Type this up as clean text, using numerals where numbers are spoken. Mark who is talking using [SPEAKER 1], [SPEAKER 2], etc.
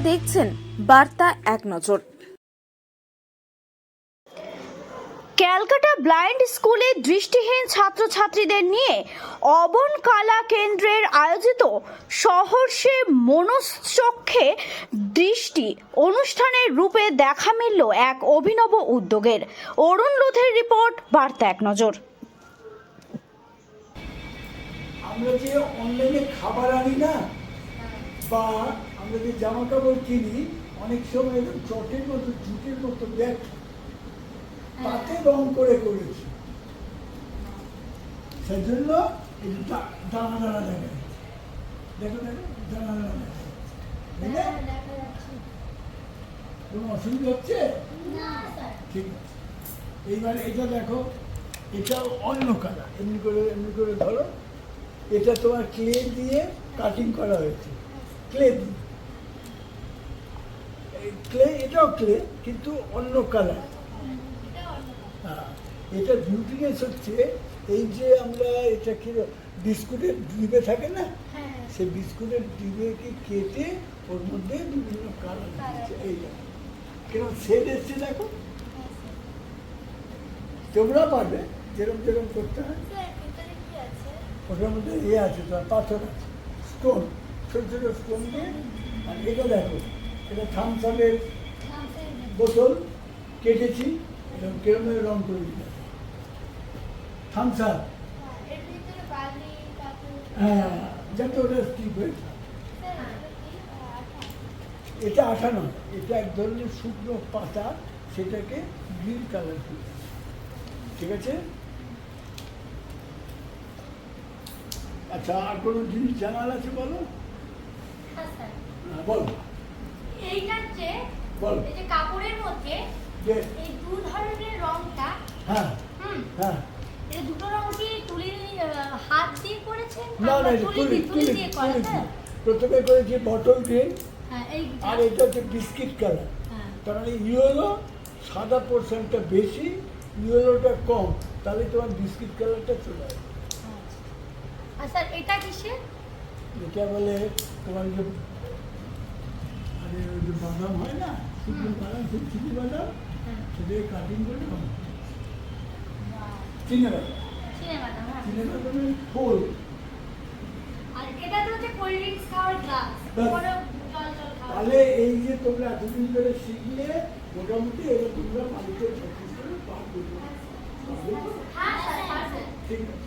[SPEAKER 1] দেখছেন বার্তা এক নজর। ক্যালকাটা ব্লাইন্ড স্কুলে দৃষ্টিহীন ছাত্রছাত্রীদের নিয়ে অবন কালা কেন্দ্রের আয়োজিত সহর্ষে মনশ্চক্ষে দৃষ্টি অনুষ্ঠানের রূপে দেখা মিলল এক অভিনব উদ্যোগের। অরুণ লোধের রিপোর্ট, বার্তা এক নজর।
[SPEAKER 2] আমরা যে অনলাইনে খাবার আনি না, বা আমরা যে জামা কাপড় কিনি, অনেক সময় এরকম চটের মতো জুটের মতো ব্যাগ তাতে রং করে করেছি, সেজন্য দানা দানা দেখা যাচ্ছে। দেখো দেখো দানা দানা দেখা যাচ্ছে। কোনো অসুবিধা হচ্ছে? ঠিক আছে, এইবার এটা দেখো, এটা অন্য কালার। এমনি করে ধরো, এটা তোমার ক্লে দিয়ে কাটিং করা হয়েছে, ক্লে দিয়ে। ক্লে, এটাও ক্লে কিন্তু অন্য কালার। হ্যাঁ, এটা বিউটিনেস হচ্ছে এই যে আমরা এটা কি বিস্কুটের ডিবে থাকে না, সেই বিস্কুটের ডিবেকে কেটে ওর মধ্যে বিভিন্ন কালার দিচ্ছে। এইটা কিরকম শেড এসছে দেখো, তোমরা পারবে যেরকম যেরকম করতে হয়। ওটার মধ্যে আছে, তোমার পাথর আছে, স্টোন, ছোট ছোট স্টোন দিয়ে। আর এটা দেখো, এটা থামস আপের বোতল কেটেছি, এরকম কিরকম রং করে দিতে থামস আপ। হ্যাঁ, যাতে ওটা স্টিপ হয়ে থাকে। এটা আঠা নয়, এটা এক ধরনের শুকনো পাতা, সেটাকে গ্রিন কালার দিয়ে। ঠিক আছে? আচ্ছা, আর কোনো জিনিস জানার আছে বলো? বলো।
[SPEAKER 3] এইটা যে
[SPEAKER 2] বলো।
[SPEAKER 3] এই যে কাপড়ের মধ্যে এই দু ধরনের রংটা,
[SPEAKER 2] হ্যাঁ হ্যাঁ,
[SPEAKER 3] এই দুটো রং কি তুলি হাত দিয়ে করেছেন
[SPEAKER 2] না না,
[SPEAKER 3] তুলি দিয়ে করেন?
[SPEAKER 2] প্রথমে করেছি বটল গ্রিন,
[SPEAKER 3] হ্যাঁ, এই
[SPEAKER 2] আর এটা হচ্ছে বিস্কিট কালার।
[SPEAKER 3] হ্যাঁ,
[SPEAKER 2] তার মানে ইয়েলো, সাদা পোর্শনটা বেশি, ইয়েলোটা কম, তাহলে তোমার বিস্কিট কালারটা চলে আসবে।
[SPEAKER 3] আর স্যার এটা কিসের?
[SPEAKER 2] এটা বলে তোমার যে আরে ওই যে বাদাম হয় না, শুকনো বাদাম, চিনি বাদাম, সেটাকে কাটিং করে চিনে বাদাম, চিনে বাদামের ফুল।
[SPEAKER 3] আর এটা তো হচ্ছে কোল্ড ড্রিঙ্কস খাওয়ার গ্লাস, পরে জল খাওয়া।
[SPEAKER 2] তাহলে এই যে তোমরা এতদিন ধরে শিখলে, মোটামুটি এটা তোমরা বাড়িতে প্র্যাকটিস করে পারবে।
[SPEAKER 3] হ্যাঁ স্যার,
[SPEAKER 2] ঠিক আছে।